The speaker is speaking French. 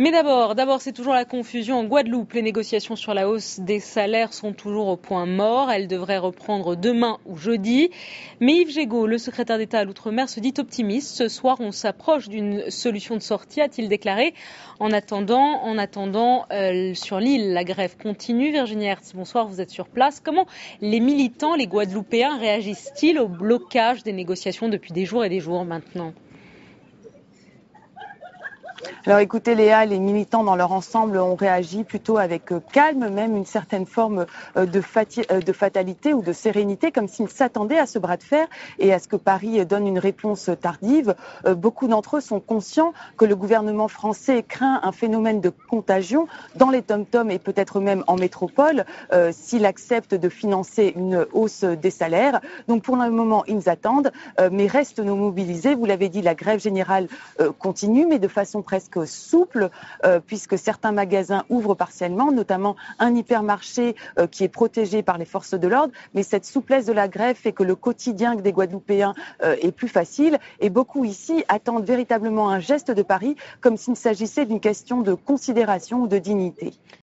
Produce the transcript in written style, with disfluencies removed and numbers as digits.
Mais d'abord, c'est toujours la confusion en Guadeloupe. Les négociations sur la hausse des salaires sont toujours au point mort. Elles devraient reprendre demain ou jeudi. Mais Yves Gégaud, le secrétaire d'État à l'Outre-mer, se dit optimiste. Ce soir, on s'approche d'une solution de sortie, a-t-il déclaré. En attendant, sur l'île, la grève continue. Virginie Hertz, bonsoir, vous êtes sur place. Comment les militants, les Guadeloupéens, réagissent-ils au blocage des négociations depuis des jours et des jours maintenant ? Alors écoutez Léa, les militants dans leur ensemble ont réagi plutôt avec calme, même une certaine forme de fatalité ou de sérénité, comme s'ils s'attendaient à ce bras de fer et à ce que Paris donne une réponse tardive. Beaucoup d'entre eux sont conscients que le gouvernement français craint un phénomène de contagion dans les tom-toms et peut-être même en métropole s'il accepte de financer une hausse des salaires. Donc pour le moment, ils attendent, mais restent nos mobilisés. Vous l'avez dit, la grève générale continue, mais de façon presque souple, puisque certains magasins ouvrent partiellement, notamment un hypermarché qui est protégé par les forces de l'ordre. Mais cette souplesse de la grève fait que le quotidien des Guadeloupéens est plus facile. Et beaucoup ici attendent véritablement un geste de Paris, comme s'il s'agissait d'une question de considération ou de dignité.